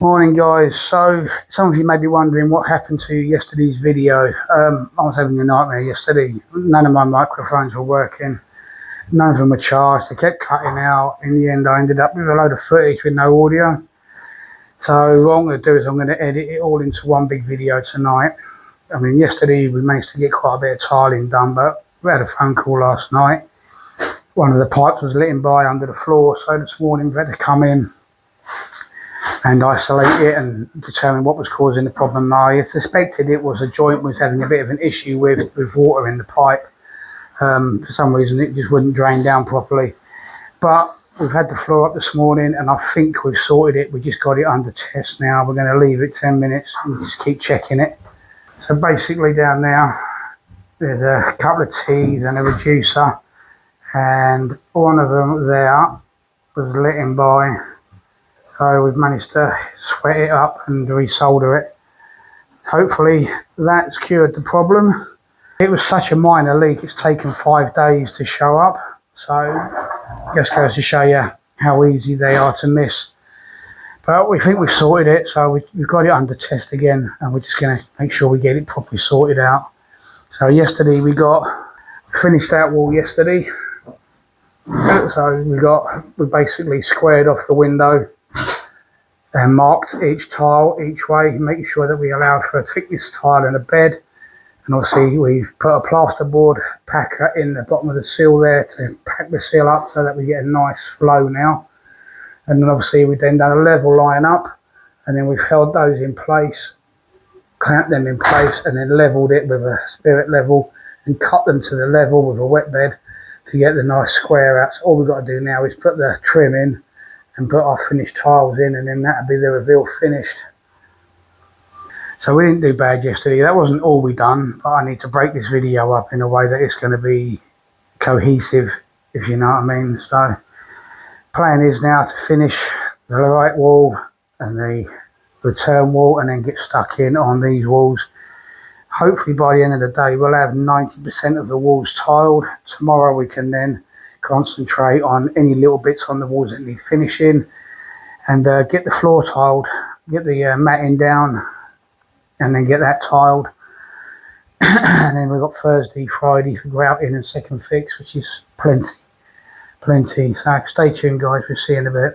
Morning guys, so some of you may be wondering what happened to yesterday's video. I was having a nightmare yesterday. None of my microphones were working, none of them were charged, they kept cutting out. In the end I ended up with a load of footage with no audio. So what I'm going to do is I'm going to edit it all into one big video tonight. I mean, yesterday we managed to get quite a bit of tiling done, but we had a phone call last night. One of the pipes was letting by under the floor, so this morning we had to come in and isolate it and determine what was causing the problem. I suspected it was a joint was having a bit of an issue with water in the pipe. For some reason it just wouldn't drain down properly. But we've had the floor up this morning and I think we've sorted it. We just got it under test now. We're going to leave it 10 minutes and just keep checking it. So basically down there, there's a couple of T's and a reducer, and one of them there was letting by. So we've managed to sweat it up and resolder it. Hopefully that's cured the problem. It was such a minor leak, it's taken 5 days to show up. So just goes to show you how easy they are to miss. But we think we've sorted it, so we've got it under test again, and we're just going to make sure we get it properly sorted out. So yesterday we finished that wall yesterday. So we basically squared off the window and marked each tile each way, making sure that we allowed for a thickness tile and a bed. And obviously we've put a plasterboard packer in the bottom of the seal there to pack the seal up so that we get a nice flow now. And then obviously we've then done a level line up, and then we've held those in place, clamped them in place, and then levelled it with a spirit level and cut them to the level with a wet bed to get the nice square out. So all we've got to do now is put the trim in and put our finished tiles in, and then that'll be the reveal finished. So we didn't do bad yesterday. That wasn't all we done, but I need to break this video up in a way that it's going to be cohesive, if you know what I mean. So plan is now to finish the right wall and the return wall and then get stuck in on these walls. Hopefully by the end of the day we'll have 90% of the walls tiled. Tomorrow we can then concentrate on any little bits on the walls that need finishing and get the floor tiled, get the matting down and then get that tiled. And then we've got Thursday, Friday for grouting and second fix, which is plenty. So stay tuned guys, we'll see you in a bit.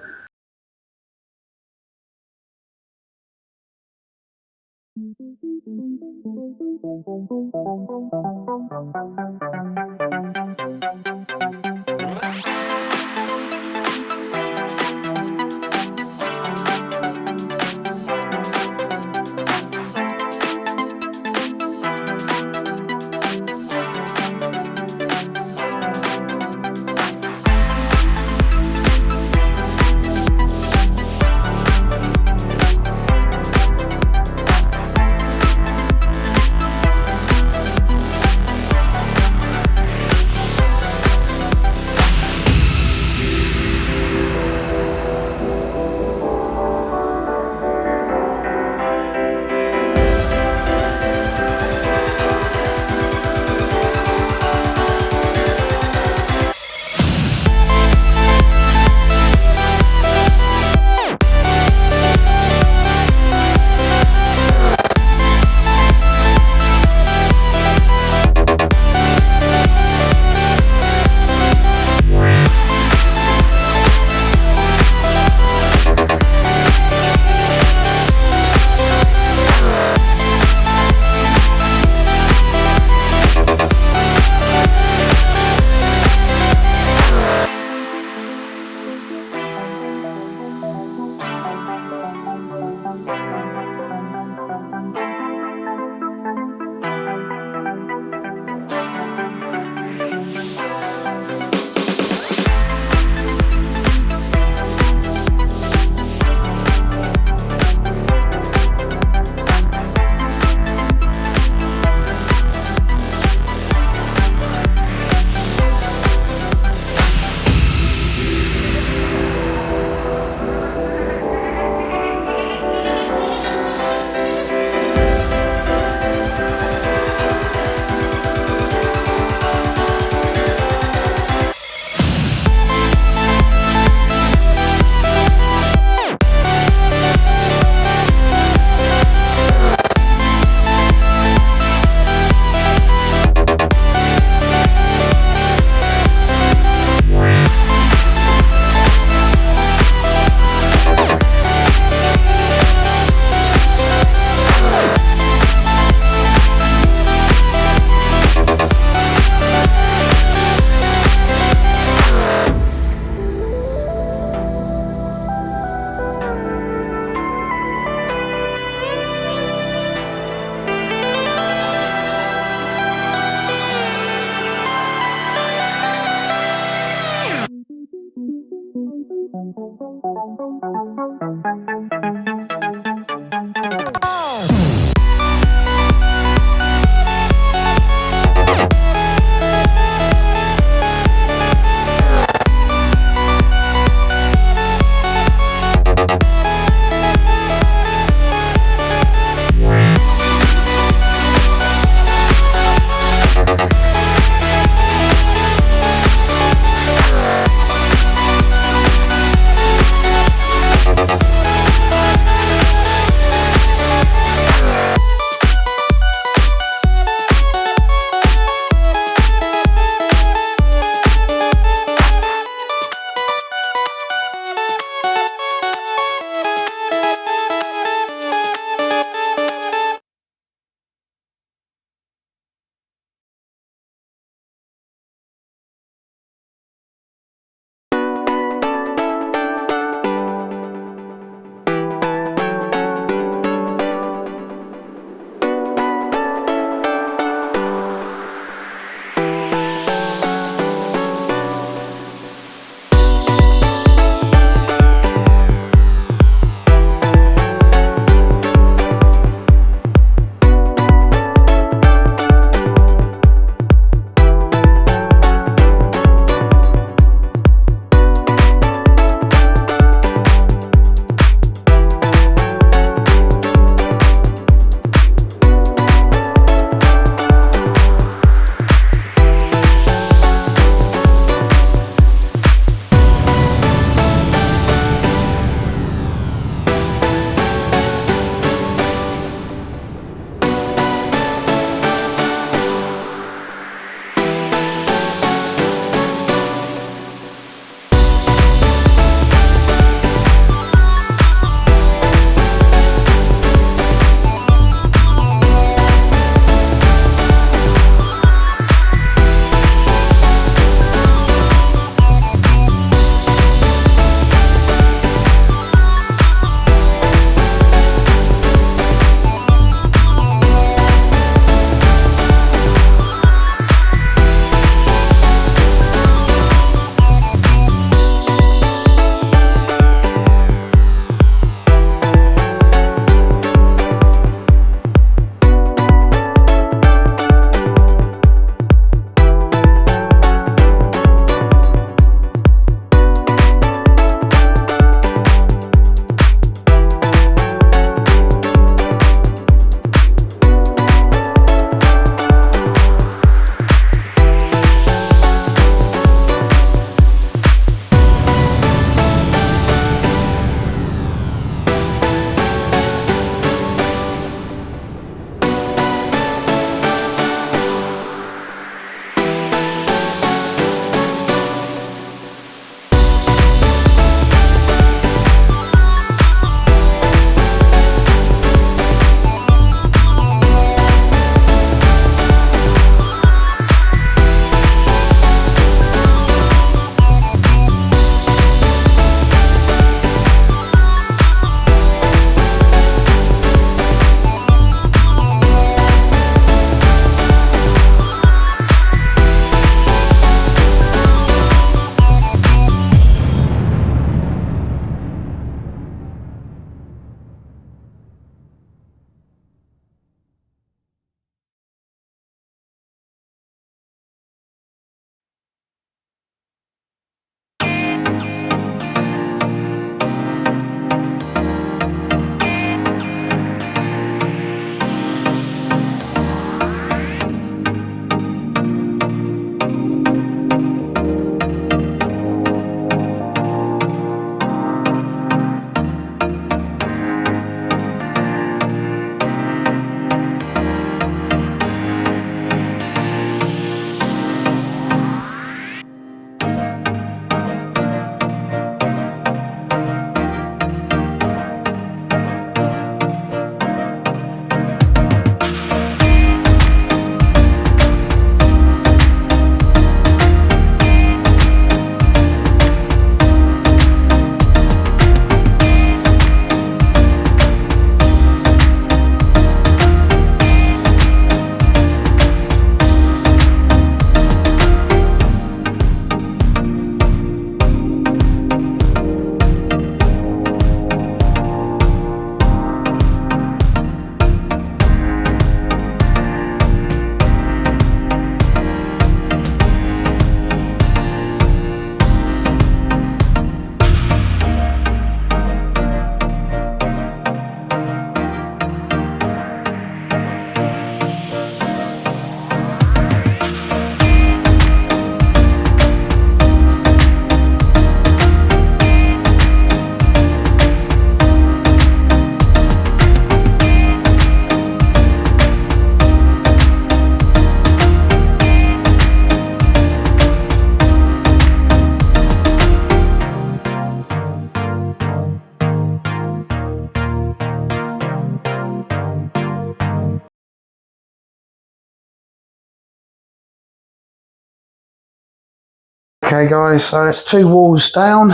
Okay guys, so that's 2 walls down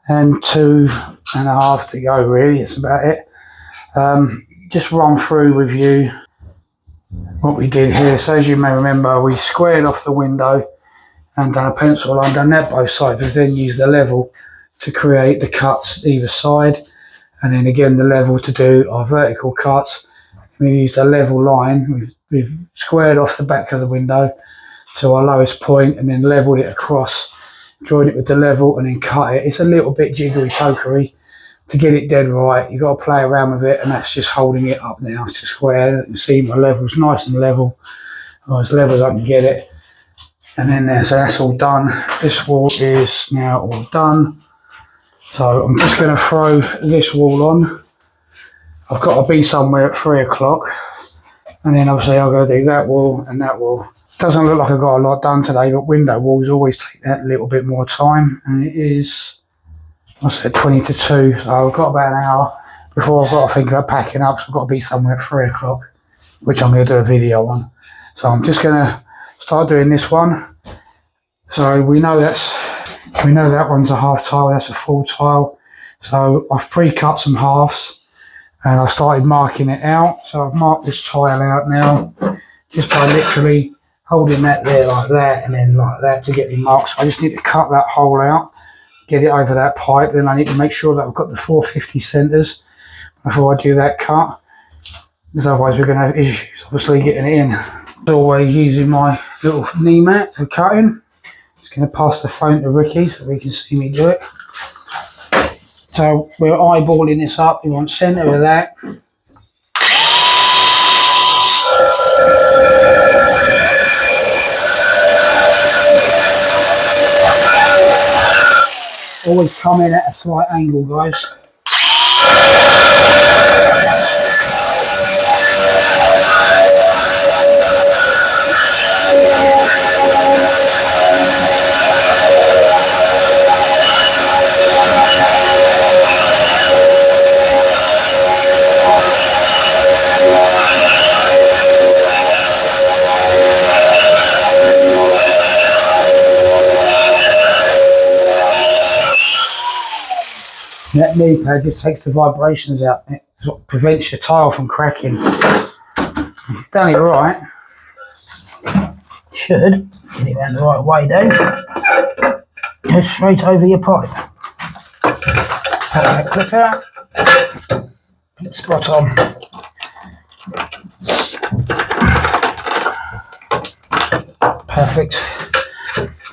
and 2.5 to go really, that's about it. Just run through with you what we did here. So as you may remember, we squared off the window and done a pencil line down that both sides. We then used the level to create the cuts either side, and then again the level to do our vertical cuts. We used a level line. We've squared off the back of the window to our lowest point and then leveled it across, joined it with the level and then cut it. It's a little bit jiggery pokery to get it dead right. You've got to play around with it, and that's just holding it up now. It's a square. You see my level's nice and level, as level as I can get it. And then there, so that's all done. This wall is now all done. So I'm just going to throw this wall on. I've got to be somewhere at 3 o'clock. And then obviously I'll go do that wall and that wall. Doesn't look like I've got a lot done today, but window walls always take that little bit more time. And it is, what's it, 20 to 2. So I've got about an hour before I've got to think about packing up. So I've got to be somewhere at 3 o'clock, which I'm going to do a video on. So I'm just going to start doing this one. So we know that one's a half tile, that's a full tile. So I've pre-cut some halves and I started marking it out. So I've marked this tile out now just by literally holding that there like that and then like that to get the marks. I just need to cut that hole out, get it over that pipe. Then I need to make sure that I've got the 450 centres before I do that cut, because otherwise we're going to have issues obviously getting it in. As always, using my little knee mat for cutting. Just going to pass the phone to Ricky so he can see me do it. So we're eyeballing this up. We want centre of that. Always come in at a slight angle, guys. That knee pad just takes the vibrations out. It sort of prevents your tile from cracking. Done it right. Should get it around the right way, Dave. Go straight over your pipe. Pop that clip out. Spot on. Perfect.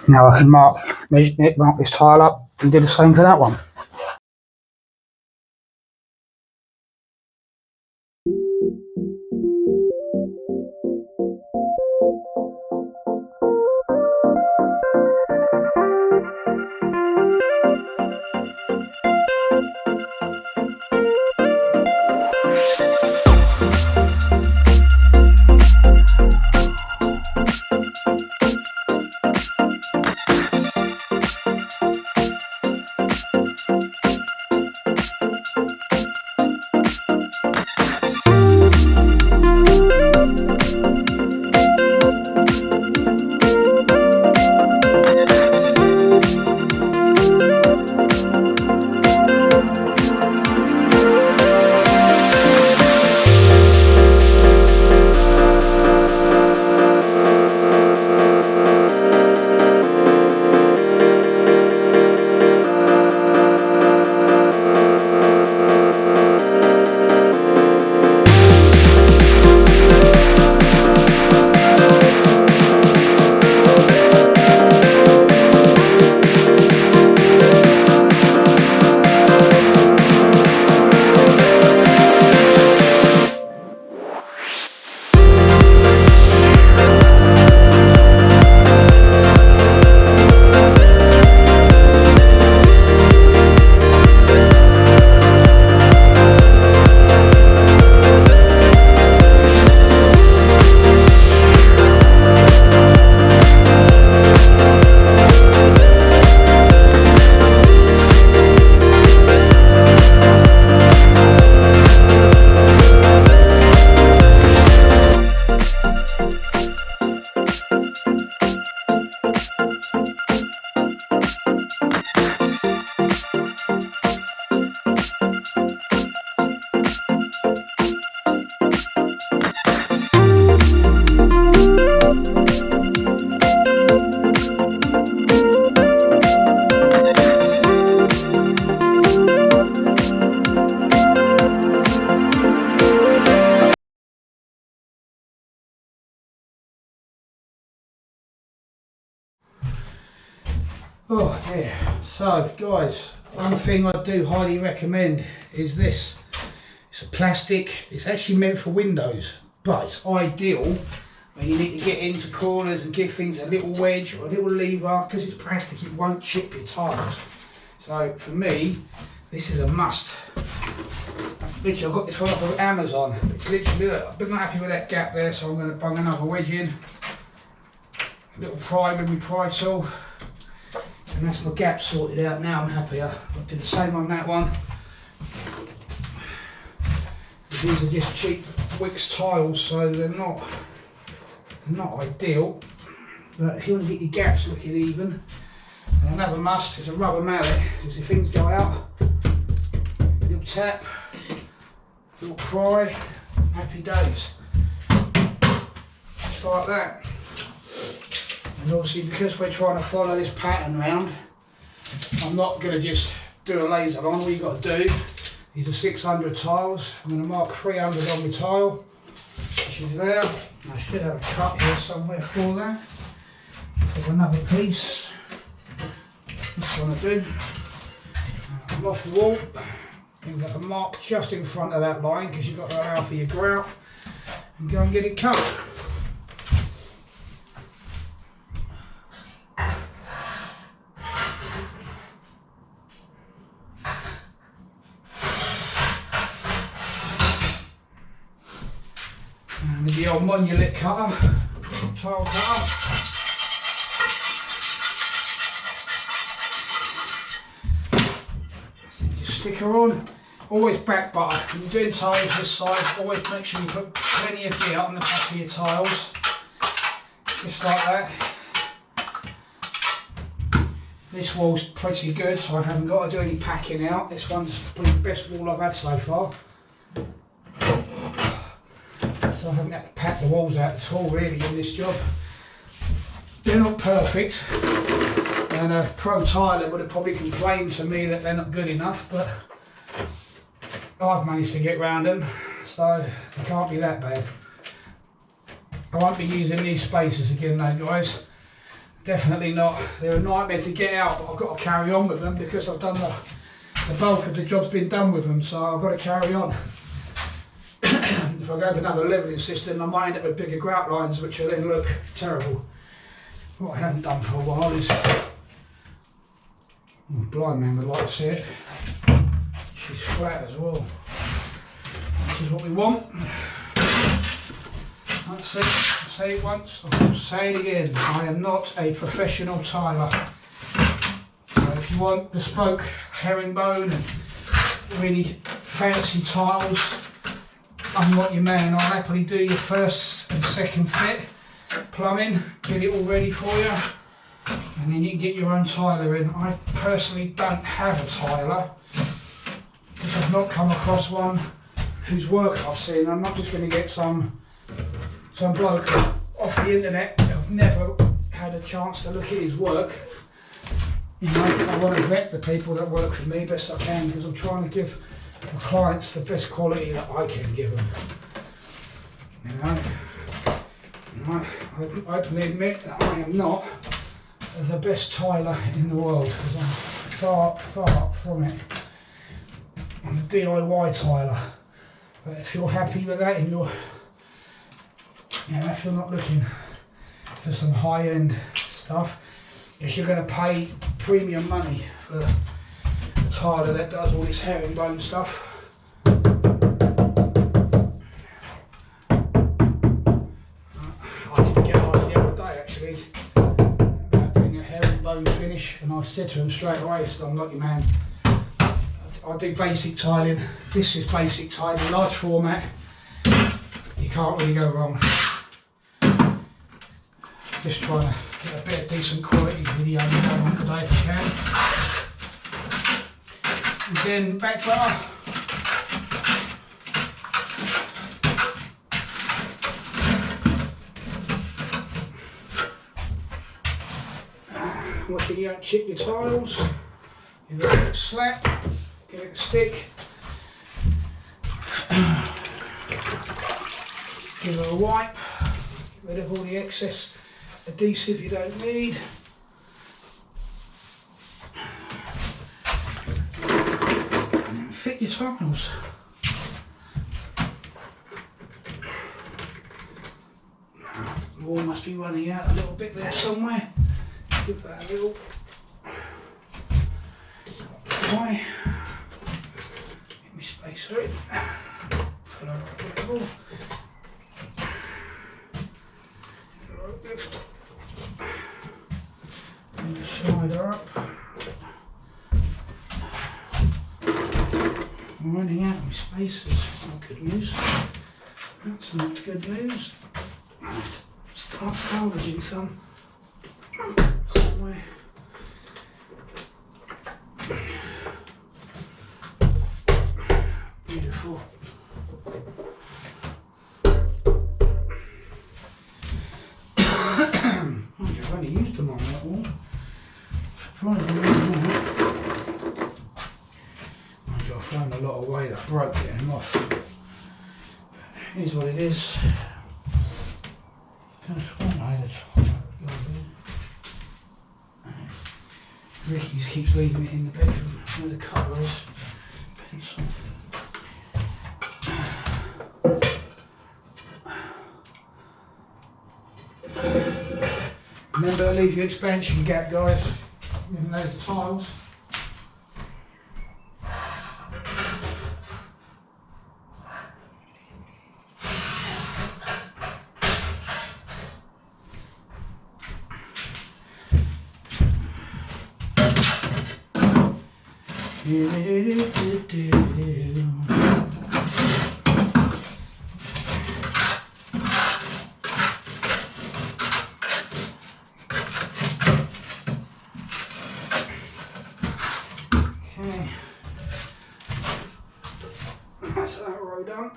Now I can mark this tile up and do the same for that one. Oh dear. So guys, one thing I do highly recommend is this. It's a plastic, it's actually meant for windows, but it's ideal when you need to get into corners and give things a little wedge or a little lever. Because it's plastic, it won't chip your tiles. So for me, this is a must. Literally, I got this one off of Amazon. It's literally, look, I've been not happy with that gap there, so I'm going to bung another wedge in. A little pry with my pry tool. And that's my gap sorted out now. I'm happier. I'll do the same on that one. These are just cheap Wicks tiles, so they're not ideal. But if you want to get your gaps looking even, and another must is a rubber mallet. Because if things go out, a little tap, a little pry, happy days. Just like that. And obviously, because we're trying to follow this pattern round, I'm not going to just do a laser line. All you've got to do, these are 600 tiles. I'm going to mark 300 on the tile, which is there. I should have a cut here somewhere for that. Take another piece. This one I do. I'm off the wall. You've got a mark just in front of that line because you've got to allow for your grout and go and get it cut. And with the old monulet cutter, tile cutter. Just stick her on. Always back butter. When you're doing tiles this side, always make sure you put plenty of gear on the back of your tiles. Just like that. This wall's pretty good, so I haven't got to do any packing out. This one's probably the best wall I've had so far. So I haven't had to pack the walls out at all really in this job. They're not perfect, and a pro tiler would have probably complained to me that they're not good enough, but I've managed to get round them, so it can't be that bad. I won't be using these spacers again though, guys. Definitely not. They're a nightmare to get out, but I've got to carry on with them because I've done the bulk of the job's been done with them, so I've got to carry on. If I go with another levelling system, I might end up with bigger grout lines, which will then look terrible. What I haven't done for a while is, blind man would like to see it. She's flat as well, which is what we want. That's it. Say it once, I'll say it again. I am not a professional tiler. So if you want bespoke herringbone and really fancy tiles, I'm not your man. I'll happily do your first and second fit, plumbing, get it all ready for you, and then you can get your own tiler in. I personally don't have a tiler because I've not come across one whose work I've seen. I'm not just going to get some bloke off the internet. I've never had a chance to look at his work. You know, I want to vet the people that work for me best I can because I'm trying to give my clients the best quality that I can give them. You know, I openly admit that I am not the best tiler in the world because I'm far, far from it. I'm a DIY tiler. But if you're happy with that and if you're not looking for some high-end stuff, yes, you're going to pay premium money for a tiler that does all this herringbone stuff. I did get asked the other day actually about doing a herringbone finish, and I said to him straight away, so I'm not your man. I do basic tiling. This is basic tiling, large format. You can't really go wrong. Just trying to get a bit of decent quality video going on today if I can. And then back bar. Once you don't chip your tiles, you give it a slap, give it a stick, give it a wipe, get rid of all the excess adhesive you don't need. tunnels. Wall must be running out a little bit there somewhere. Give that a little way. Get me space through it. Pull her up a little. And slide her up. I'm running out of spaces. That's not good news. That's not good news. I have to start salvaging some somewhere. Beautiful. I've only used them on that wall. I've thrown a lot away that broke getting them off. Here's what it is. Ricky keeps leaving it in the bedroom where the cutter is. Pencil. Remember, leave your expansion gap, guys, in those tiles. That's that row done.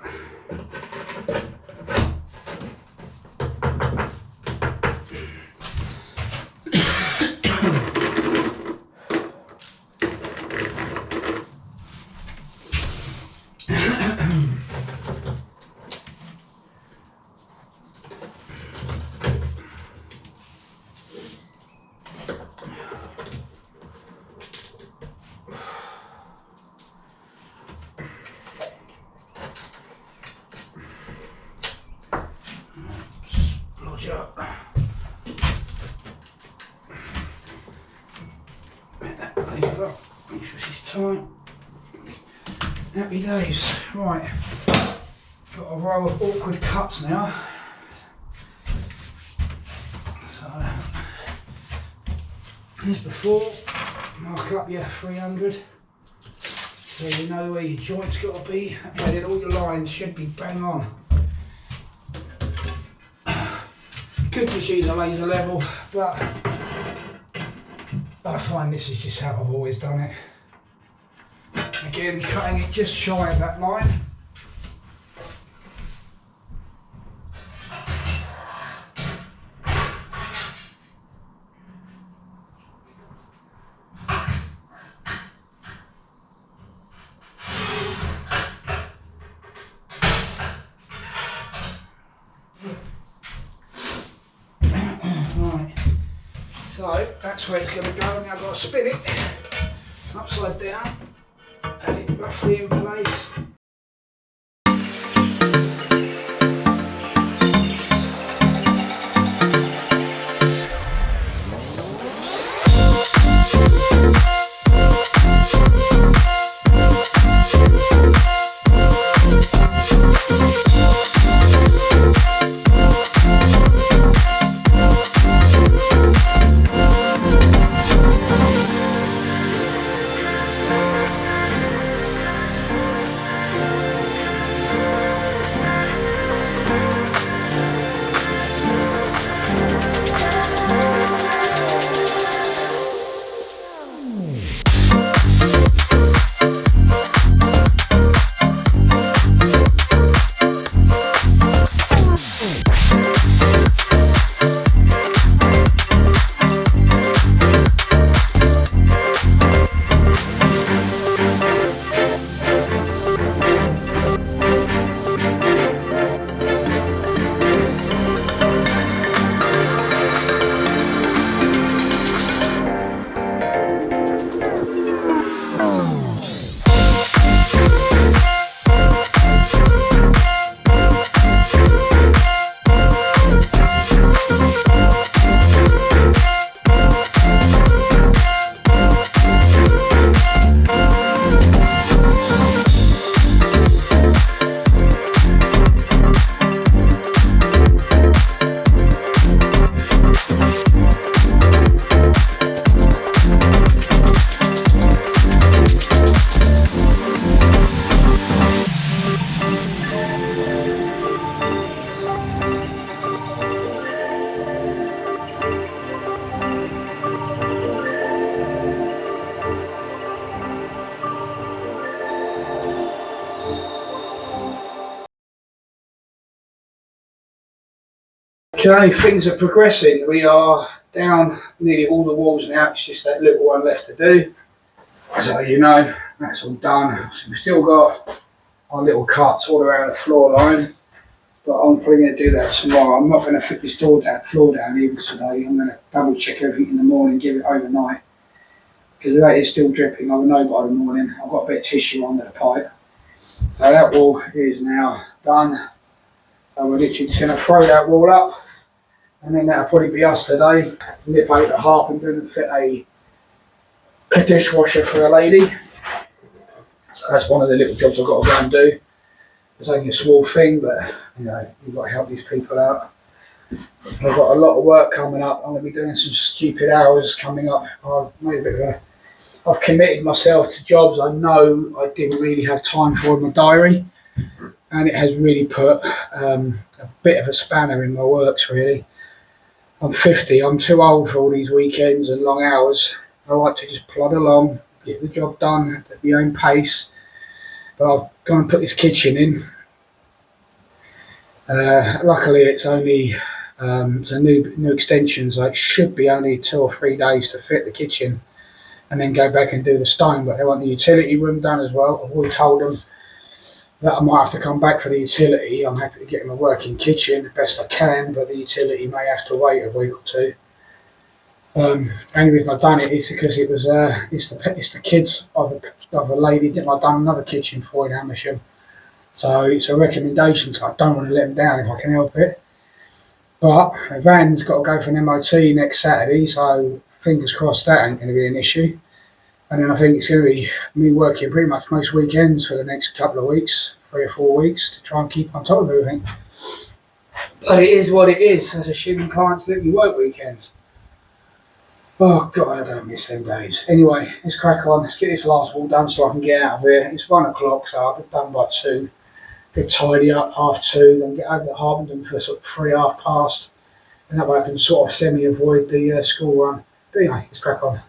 Up. Let that leave it up. Make sure she's tight. Happy days. Right. Got a row of awkward cuts now. So, as before, mark up your 300. So you know where your joint's got to be. And then all your lines should be bang on. Could just use a laser level, but I find this is just how I've always done it. Again, cutting it just shy of that line. So that's where it's going to go. Now I've got to spin it upside down and it roughly in place. Okay, things are progressing. We are down nearly all the walls now. It's just that little one left to do. So as you know, that's all done. So we've still got our little cuts all around the floor line, but I'm probably going to do that tomorrow. I'm not going to fit this floor down even today. I'm going to double check everything in the morning, give it overnight, because that is still dripping. I will know by the morning. I've got a bit of tissue under the pipe. So that wall is now done. So we're literally just going to throw that wall up, and then that'll probably be us today. Nip over to Harpenden and fit a dishwasher for a lady. So that's one of the little jobs I've got to go and do. It's only a small thing, but you know, you've got to help these people out. I've got a lot of work coming up. I'm going to be doing some stupid hours coming up. I've committed myself to jobs I know I didn't really have time for in my diary, and it has really put a bit of a spanner in my works, really. I'm 50, I'm too old for all these weekends and long hours. I like to just plod along, get the job done at my own pace. But I've gone and put this kitchen in. Luckily, it's only it's a new extension, so it should be only 2 or 3 days to fit the kitchen, and then go back and do the stone. But they want the utility room done as well. I've already told them that I might have to come back for the utility. I'm happy to get them a working kitchen the best I can, but the utility may have to wait a week or two. Only reason I've done it is because it was it's the kids of a lady. I've done another kitchen for in Amersham, so it's a recommendation. So I don't want to let them down if I can help it. But the van's got to go for an MOT next Saturday, so fingers crossed that ain't going to be an issue. And then I think it's going to be me working pretty much most weekends for the next couple of weeks, 3 or 4 weeks, to try and keep on top of everything. But it is what it is. That's assuming clients let me work weekends. Oh God, I don't miss them days. Anyway, let's crack on. Let's get this last wall done so I can get out of here. It's 1 o'clock, so I'll be done by 2. Get tidy up 2:30, then get over to Harpenden for sort of 3, 3:30, and that way I can sort of semi-avoid the school run. But anyway, let's crack on.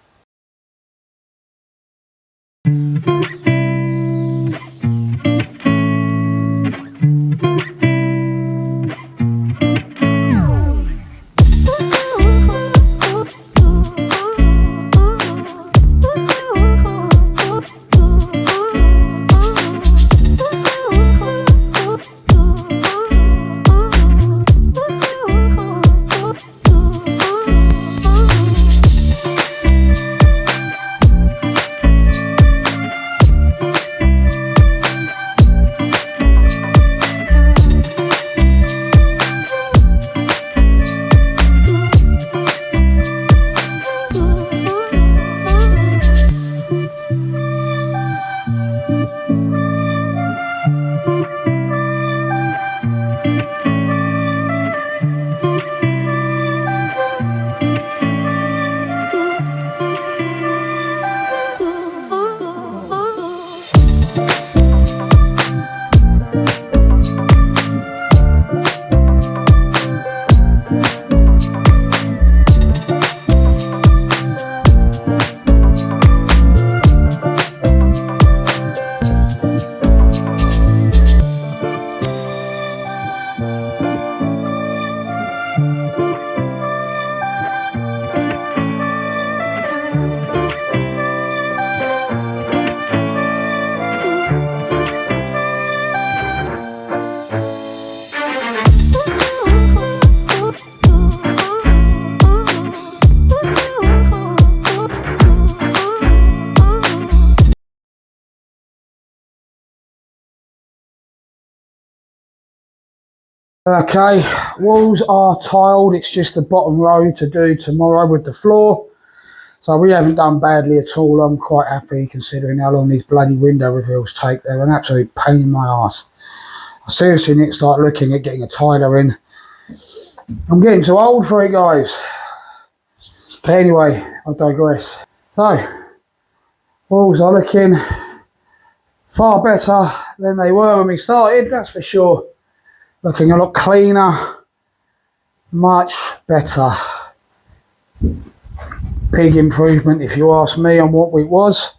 Okay, walls are tiled. It's just the bottom row to do tomorrow with the floor. So we haven't done badly at all. I'm quite happy considering how long these bloody window reveals take. They're an absolute pain in my arse. I seriously need to start looking at getting a tiler in. I'm getting too old for it, guys. But anyway, I digress. So, walls are looking far better than they were when we started, that's for sure. Looking a lot cleaner, much better. Big improvement, if you ask me, on what it was.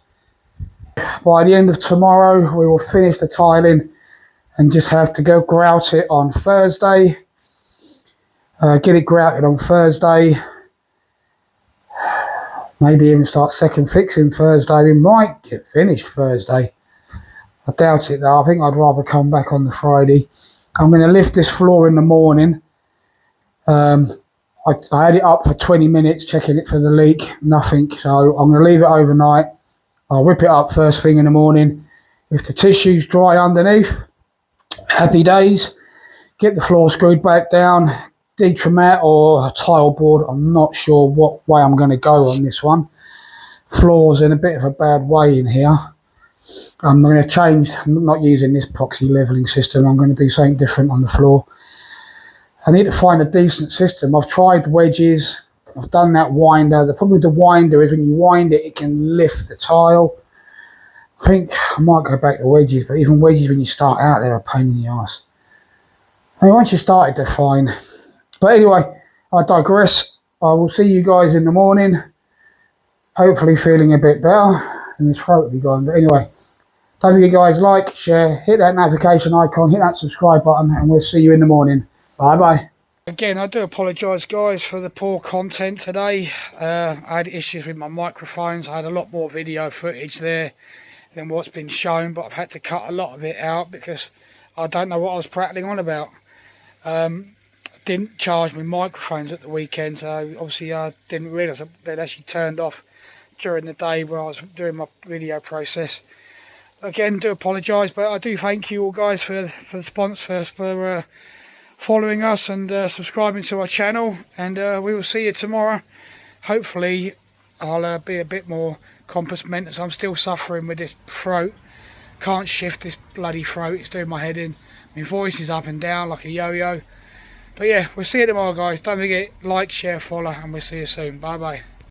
By the end of tomorrow, we will finish the tiling and just have to go grout it on Thursday. Get it grouted on Thursday. Maybe even start second fixing Thursday. We might get finished Thursday. I doubt it though. I think I'd rather come back on the Friday. I'm going to lift this floor in the morning. I had it up for 20 minutes checking it for the leak. Nothing. So I'm going to leave it overnight. I'll rip it up first thing in the morning. If the tissue's dry underneath, happy days. Get the floor screwed back down. Detramat or a tile board. I'm not sure what way I'm going to go on this one. Floor's in a bit of a bad way in here. I'm going to change. I'm not using this epoxy leveling system. I'm going to do something different on the floor. I need to find a decent system. I've tried wedges. I've done that winder. The problem with the winder is when you wind it, it can lift the tile. I think I might go back to wedges, but even wedges when you start out, they're a pain in the ass. I mean, once you started, they're fine. But anyway, I digress. I will see you guys in the morning. Hopefully feeling a bit better and this throat will be gone. But anyway, don't forget guys, like, share, hit that notification icon, hit that subscribe button, and we'll see you in the morning. Bye bye. Again, I do apologise guys for the poor content today. I had issues with my microphones. I had a lot more video footage there than what's been shown, but I've had to cut a lot of it out because I don't know what I was prattling on about. Didn't charge my microphones at the weekend, so obviously I didn't realise they'd actually turned off during the day when I was doing my video process. Again, do apologise, but I do thank you all guys for the sponsors, for following us and subscribing to our channel, and we will see you tomorrow. Hopefully I'll be a bit more compass mentis as I'm still suffering with this throat. Can't shift this bloody throat, it's doing my head in. My voice is up and down like a yo-yo. But yeah, we'll see you tomorrow guys. Don't forget, like, share, follow, and we'll see you soon. Bye bye.